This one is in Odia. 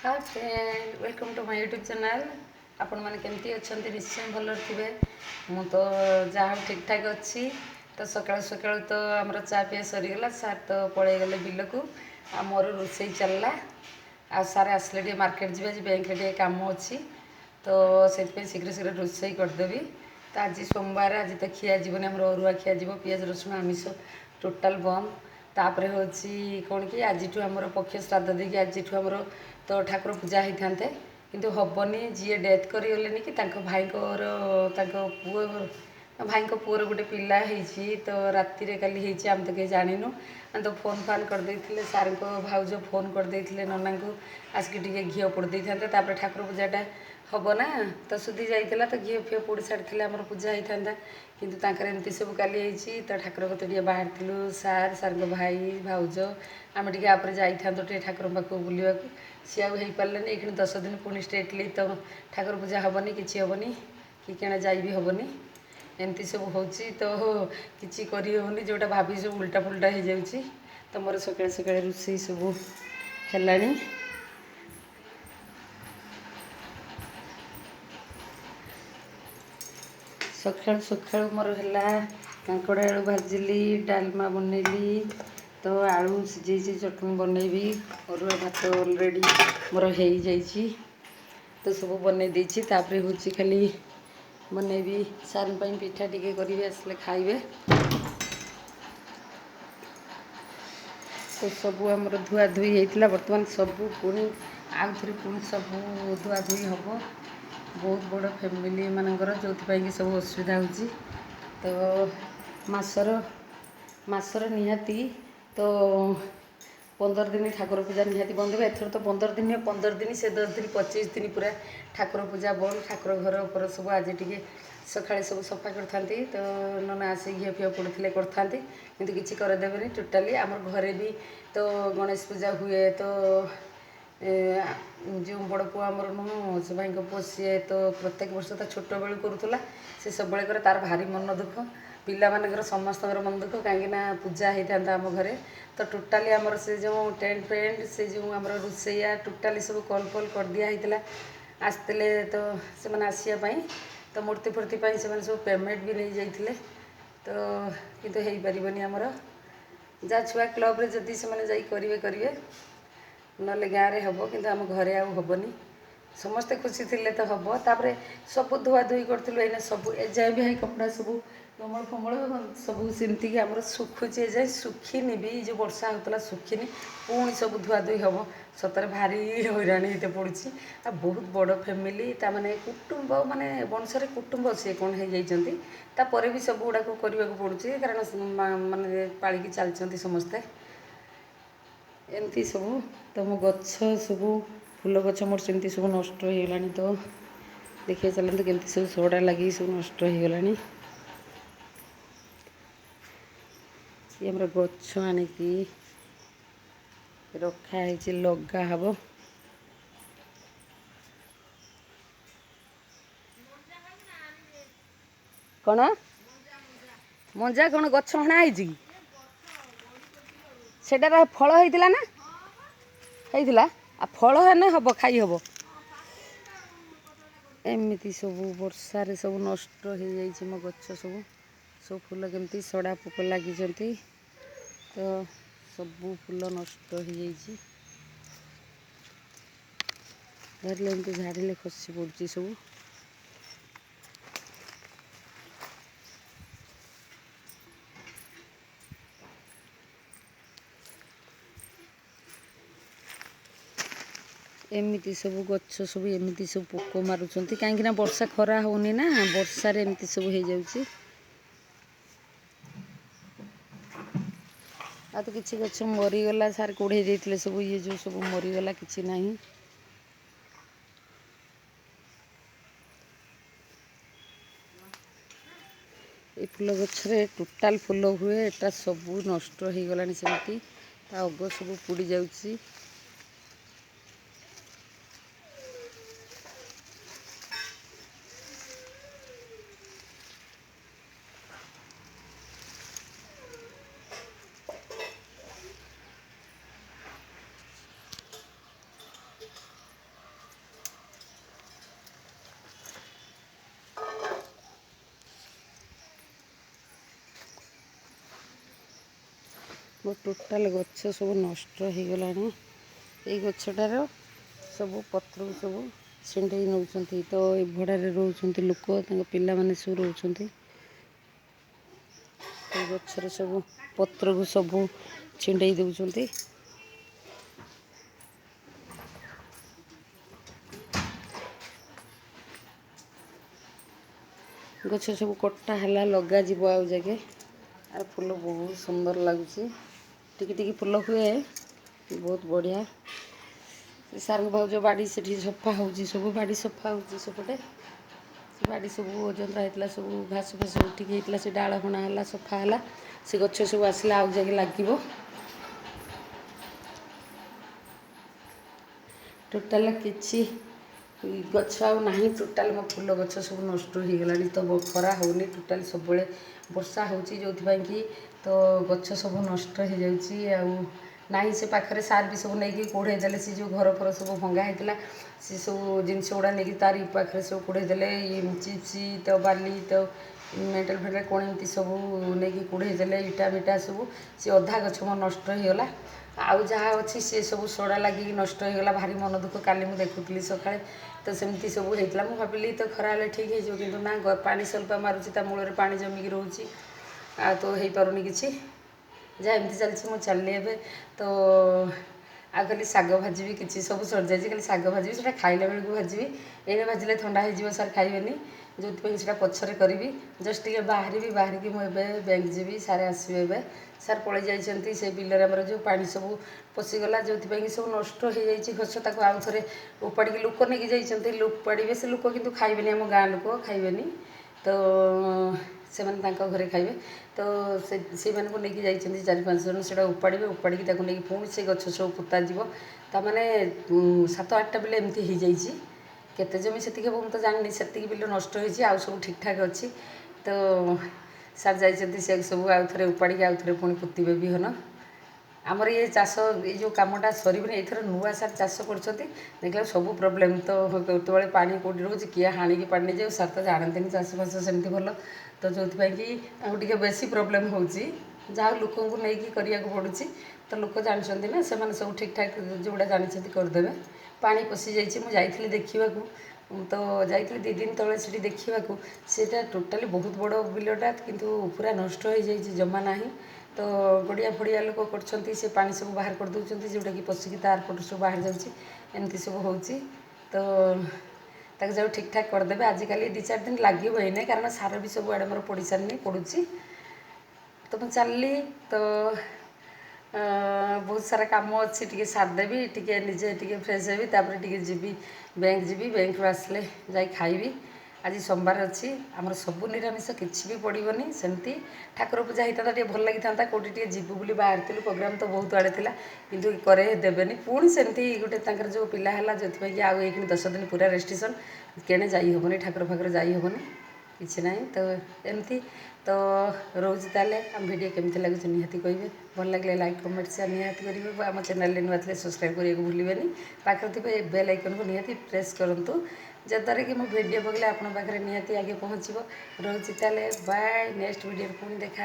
Hi friend welcome to my YouTube channel. आपण मैंने केमती अच्छा निश्चय भल थे। मु तो जहाँ ठीक ठाक अच्छी। तो सका सका तो आमर चा पीया सरीगला। सार तो पलि गले बिल को आ मोर रोसे चलला। आ सार आसले टे मार्केट जी बैंक टे कम अच्छी तो से शीघ्र शीघ्र रोसे करदेवी। तो आज सोमवार आज तो खिया जीवन आम अरुआ खिया पियाज रसुण आमिष टोटाल बंद। तापर हूँ कौन कि आज आमर पक्ष श्राद्ध देखिए आज तो ठाकुर पूजा होता किंतु हेनी जी डेथ करगले कि भाईर पुओ भाई पुओर गोटे पिला तो राति काली आम तो कहीं जानू। तो फोन फान करदे सार भाउज फोन करदे नना को आसिक टे घी पोड़ था। ठाकुर पूजाटा हम ना तो सुधी जाइला तो घी फी पोड़ सारी आम पूजा होता किंतु एमती सब काली तो ठाकुर कत बाहर सार सार भाई भाउज आम टे आप जाइए ठाकुर पाक बुलवा सी आउ पारे ये 10 दिन पुणी स्ट्रेटली तो ठाकुर पूजा हेनी कि हेनी कि क्या जाइ भी हेनी एमती सब हो तो किसी करनी जोटा भाभी सब उल्टा पुल्टा हो जाऊँगी। तो मोर सका सका रोसे सब है। सका सका मोर है कांकड़ आलू भाजिली डालमा बनैली तो आलू सिझे चटनी बनैबी अरुआ भात अलरेडी मोर हो जाइए तो सब बन देती हूँ खाली बनैबी सार पिठा टिके करी आसले खाइबे। तो सबू आमर धुआ धुई होता बर्तमान सबू पुणी आउ थे पुणी सब धुआ धुई हम बहुत बड़ फैमिली मानकर जो कि सब असुविधा हो तो मासर निहाती तो 15 दिन ठाकुर पूजा निहाती बंद हो। एथर तो 15 दिन से 10 दिन 25 दिन पूरा ठाकुर पूजा बंद। ठाकुर घर उपर सब आज टे सका सब सफा करते तो नना आसे घी फी पड़ते करते किंतु किसी करदेवे टोटाली आम घरे भी तो गणेश पूजा हुए तो जो बड़ पुआ आमर नुह से भाई पुओ सी तो प्रत्येक वर्ष तो छोट बेलू करूला से सब तार भारी मन दुख पिला मानकर समस्त मन दुख कहीं पूजा होता आम घरे तो टोटाली आमर से जो टेंट फेंट से जो आम रोसैया टोटाली सब कल फल कर दिया आसते तो से आसापी तो मूर्ति फूर्ति से सब पेमेंट भी नहीं जाते तो किंतु हो पारबनी आमर जहाँ छुआ क्लब रे जदि से करेंगे करेंगे ना गाँव में हम कि आम घरे आबनी समस्ते खुशी थे तो हम तापर सब धुआ धुई करूँ एने सब एजाए भी है कपड़ा सब कमल फमल सब सेमती आम सुखुचे एजाए सुखीनी भी जो वर्षा होता सुखीनी पुणी सब धुआ धुई हम सतरे भारी हैरान होते पड़ी आ बहुत बड़ फैमिली ताने कुटुंब माने वंशर कुटुंब सी कौन हो जाती तापर भी सब गुड़ाक करने को पड़ुଛି कारण माने पालिकी चलती समस्ते एमती सब तो मो गछ सब फूल गछ मोर सेमती सब नष्ट हो गलानी तो देखिए चलते केमती सब सड़ा लगी सब नष्ट हो गलानी। ये हमर गछ आनिकी रखाई लगा हब कौन मंजा कौन गछ हणाई सेटा फल होता ना होता आ फल हेने हम खाई हम एमती सब वर्षा रे सब नष्ट हो जाइए मो गछ सब सब फूल केमती सड़ा पोक लगी तो सबू फूल नष्ट हो जाइए धरले एमती झाड़िले खसी पड़ी सब एमती सब गछ सब एमती सब पोक मारुंट कहीं वर्षा खरा होनी ना वर्षार एमती सब हो जाऊँगी आ तो किसी गछ मरीगला सार कोड़े देते सब ये जो सब मरीगला किसी ना ये फूल गछरे टोटाल फूल हुए एटा सबू नष्ट हो गलानी सेमती अग सब पोड़ी जाऊँगी। ଟୋଟାଲ ଗଛ ସବୁ ନଷ୍ଟ ହେଇଗଲାଣି। ଏଇ ଗଛଟାର ସବୁ ପତ୍ରକୁ ସବୁ ଛିଣ୍ଡେଇ ନେଉଛନ୍ତି। ତ ଏ ଭଡ଼ାରେ ରହୁଛନ୍ତି ଲୋକ, ତାଙ୍କ ପିଲାମାନେ ସବୁ ରହୁଛନ୍ତି। ଏଇ ଗଛରେ ସବୁ ପତ୍ରକୁ ସବୁ ଛିଣ୍ଡେଇ ଦେଉଛନ୍ତି। ଗଛ ସବୁ କଟା ହେଲା, ଲଗାଯିବ ଆଉ ଜାଗେ। ଆର ଫୁଲ ବହୁତ ସୁନ୍ଦର ଲାଗୁଛି, ଟିକି ଟିକି ଫୁଲ ହୁଏ, ବହୁତ ବଢ଼ିଆ। ସାରଙ୍ଗ ଭାଉଜ ବାଡ଼ି ସେଠି ସଫା ହେଉଛି, ସବୁ ବାଡ଼ି ସଫା ହେଉଛି ସେପଟେ। ସେ ବାଡ଼ି ସବୁ ଅଜନ୍ତା ହେଇଥିଲା, ସବୁ ଘାସ ଫାସ ଉଠିକି ହେଇଥିଲା, ସେ ଡାଳ ହଣା ହେଲା, ସଫା ହେଲା। ସେ ଗଛ ସବୁ ଆସିଲା ଆଉ ଜାଗେ ଲାଗିବ। ଟୋଟାଲ କିଛି ଗଛ ଆଉ ନାହିଁ। ଟୋଟାଲ ମୋ ଫୁଲ ଗଛ ସବୁ ନଷ୍ଟ ହେଇଗଲାଣି। ତ ଖରା ହେଉନି, ଟୋଟାଲ ସବୁବେଳେ ବର୍ଷା ହେଉଛି, ଯେଉଁଥିପାଇଁ କି ତ ଗଛ ସବୁ ନଷ୍ଟ ହେଇଯାଉଛି। ଆଉ ନାହିଁ ସେ ପାଖରେ ସାର ବି ସବୁ ନେଇକି କୋଢ଼େଇ ଦେଲେ। ସେ ଯେଉଁ ଘର ଫର ସବୁ ଭଙ୍ଗା ହେଇଥିଲା, ସେ ସବୁ ଜିନିଷ ଗୁଡ଼ା ନେଇକି ତାରି ପାଖରେ ସବୁ କୋଢ଼େଇ ଦେଲେ। ଚିପ୍ସ ତ ବାଲି ତ ମେଣ୍ଟାଲ ଫେଣ୍ଟାଲ କ'ଣ ଏମିତି ସବୁ ନେଇକି କୋଢ଼େଇ ଦେଲେ, ଇଟା ମିଟା ସବୁ। ସେ ଅଧା ଗଛ ମୋର ନଷ୍ଟ ହେଇଗଲା। ଆଉ ଯାହା ଅଛି ସେ ସବୁ ସଡ଼ା ଲାଗିକି ନଷ୍ଟ ହେଇଗଲା। ଭାରି ମନ ଦୁଃଖ। କାଲି ମୁଁ ଦେଖୁଥିଲି ସକାଳେ, ତ ସେମିତି ସବୁ ହେଇଥିଲା। ମୁଁ ଭାବିଲି ତ ଖରା ହେଲେ ଠିକ୍ ହେଇଯିବ, କିନ୍ତୁ ନା, ପାଣି ସ୍ୱଳ୍ପ ମାରୁଛି, ତା ମୂଳରେ ପାଣି ଜମିକି ରହୁଛି, ଆଉ ତ ହେଇପାରୁନି କିଛି। ଯାହା ଏମିତି ଚାଲିଛି। ମୁଁ ଚାଲିଲି ଏବେ ତ ଆଉ ଖାଲି ଶାଗ ଭାଜିବି, କିଛି ସବୁ ସରିଯାଇଛି, ଖାଲି ଶାଗ ଭାଜିବି। ସେଇଟା ଖାଇଲା ବେଳକୁ ଭାଜିବି, ଏଇନେ ଭାଜିଲେ ଥଣ୍ଡା ହେଇଯିବ, ସାର୍ ଖାଇବେନି, ଯେଉଁଥିପାଇଁ ସେଇଟା ପଛରେ କରିବି। ଜଷ୍ଟ ଟିକେ ବାହାରିବି, ବାହାରିକି ମୁଁ ଏବେ ବ୍ୟାଙ୍କ ଯିବି। ସାର୍ ଆସିବେ ଏବେ। ସାର୍ ପଳେଇ ଯାଇଛନ୍ତି ସେ ବିଲରେ ଆମର ଯେଉଁ ପାଣି ସବୁ ପଶିଗଲା, ଯେଉଁଥିପାଇଁ କି ସବୁ ନଷ୍ଟ ହେଇଯାଇଛି ଗଛ। ତାକୁ ଆଉ ଥରେ ଉପାଡ଼ିକି ଲୋକ ନେଇକି ଯାଇଛନ୍ତି, ଉପାଡ଼ିବେ। ସେ ଲୋକ କିନ୍ତୁ ଖାଇବେନି, ଆମ ଗାଁ ଲୋକ ଖାଇବେନି, ତ ସେମାନେ ତାଙ୍କ ଘରେ ଖାଇବେ। ତ ସେଇମାନଙ୍କୁ ନେଇକି ଯାଇଛନ୍ତି 4-5 ଜଣ, ସେଇଟା ଉପାଡ଼ିବେ। ଉପାଡ଼ିକି ତାକୁ ନେଇକି ପୁଣି ସେ ଗଛ ସବୁ ପୋତାଯିବ। ତା'ମାନେ 7-8ଟା ବିଲ ଏମିତି ହେଇଯାଇଛି। କେତେ ଜମି ସେତିକି ହେବ ମୁଁ ତ ଜାଣିନି, ସେତିକି ବିଲ ନଷ୍ଟ ହେଇଛି, ଆଉ ସବୁ ଠିକ୍ଠାକ୍ ଅଛି। ତ ସାର୍ ଯାଇଛନ୍ତି, ସେ ସବୁ ଆଉ ଥରେ ଉପାଡ଼ିକି ଆଉ ଥରେ ପୁଣି ପୋତିବେ ବିହନ। ଆମର ଇଏ ଚାଷ, ଏଇ ଯେଉଁ କାମଟା ସରିବନି। ଏଇଥର ନୂଆ ସାର୍ ଚାଷ କରୁଛନ୍ତି, ଦେଖିଲା ସବୁ ପ୍ରୋବ୍ଲେମ୍। ତ କେତେବେଳେ ପାଣି କେଉଁଠି ରହୁଛି, କିଏ ହାଣିକି ପାଣି ନେଇଯାଉ। ସାର୍ ତ ଜାଣନ୍ତିନି ଚାଷବାସ ସେମିତି ଭଲ, ତ ଯେଉଁଥିପାଇଁ କି ଆମକୁ ଟିକେ ବେଶୀ ପ୍ରୋବ୍ଲେମ୍ ହେଉଛି। ଯାହା ଲୋକଙ୍କୁ ନେଇକି କରିବାକୁ ପଡ଼ୁଛି, ତ ଲୋକ ଜାଣିଛନ୍ତି ନା, ସେମାନେ ସବୁ ଠିକ୍ଠାକ୍ ଯେଉଁଗୁଡ଼ା ଜାଣିଛନ୍ତି କରିଦେବେ। ପାଣି ପଶିଯାଇଛି, ମୁଁ ଯାଇଥିଲି ଦେଖିବାକୁ, ତ ଯାଇଥିଲି 2 ଦିନ ତଳେ ସେଠି ଦେଖିବାକୁ। ସେଇଟା ଟୋଟାଲି ବହୁତ ବଡ଼ ବିଲଟା, କିନ୍ତୁ ପୁରା ନଷ୍ଟ ହେଇଯାଇଛି, ଜମା ନାହିଁ। ତ ଗଡ଼ିଆ ଫଡ଼ିଆ ଲୋକ କରୁଛନ୍ତି, ସେ ପାଣି ସବୁ ବାହାର କରିଦେଉଛନ୍ତି, ଯେଉଁଟାକି ପଶିକି ତାର ପଟୁ ସବୁ ବାହାରି ଯାଉଛି। ଏମିତି ସବୁ ହେଉଛି। ତ ତାକୁ ଯାଉ ଠିକ୍ଠାକ୍ କରିଦେବେ। ଆଜିକାଲି 2-4 ଦିନ ଲାଗିବ ଏଇନେ, କାରଣ ସାର ବି ସବୁଆଡ଼େ ମୋର ପଡ଼ିସାରିନି, ପଡ଼ୁଛି। ତ ମୁଁ ଚାଲିଲି, ତ ବହୁତ ସାରା କାମ ଅଛି, ଟିକେ ସାରିଦେବି, ଟିକେ ନିଜେ ଟିକେ ଫ୍ରେଶ୍ ହେବି, ତାପରେ ଟିକେ ଯିବି ବ୍ୟାଙ୍କ ଯିବି। ବ୍ୟାଙ୍କରୁ ଆସିଲେ ଯାଇ ଖାଇବି। ଆଜି ସୋମବାର ଅଛି, ଆମର ସବୁ ନିରାମିଷ, କିଛି ବି ପଡ଼ିବନି। ସେମିତି ଠାକୁର ପୂଜା ହେଇଥାନ୍ତା, ଟିକେ ଭଲ ଲାଗିଥାନ୍ତା। କେଉଁଠି ଟିକେ ଯିବୁ ବୋଲି ବାହାରିଥିଲୁ, ପ୍ରୋଗ୍ରାମ୍ ତ ବହୁତ ଆଡ଼େ ଥିଲା, କିନ୍ତୁ କରେଇ ଦେବେନି। ପୁଣି ସେମିତି ଗୋଟେ ତାଙ୍କର ଯେଉଁ ପିଲା ହେଲା, ଯେଉଁଥିପାଇଁ କି ଆଉ ଏଇଖିଣି 10 ଦିନ ପୁରା ରେଷ୍ଟ୍ରିକ୍ସନ୍, କେଣେ ଯାଇ ହେବନି, ଠାକୁର ଫାକୁର ଯାଇ ହେବନି, କିଛି ନାହିଁ। ତ ଏମିତି ତ ରହୁଛି। ତାହେଲେ ଆମ ଭିଡ଼ିଓ କେମିତି ଲାଗୁଛି ନିହାତି କହିବେ। ଭଲ ଲାଗିଲେ ଲାଇକ୍, କମେଣ୍ଟ, ସେୟାର ନିହାତି କରିବେ। ଆମ ଚ୍ୟାନେଲରେ ନୂଆ ଥିଲେ ସବସ୍କ୍ରାଇବ୍ କରିବାକୁ ଭୁଲିବେନି। ପାଖରେ ଥିବା ଏ ବେଲ୍ ଆଇକନ୍କୁ ନିହାତି ପ୍ରେସ୍ କରନ୍ତୁ, ଯଦ୍ୱାରା କି ମୋ ଭିଡ଼ିଓ ପକେଇଲେ ଆପଣଙ୍କ ପାଖରେ ନିହାତି ଆଗେ ପହଞ୍ଚିବ। ରହୁଛି ତାହେଲେ, ବାଏ। ନେକ୍ସଟ ଭିଡ଼ିଓରେ ପୁଣି ଦେଖା।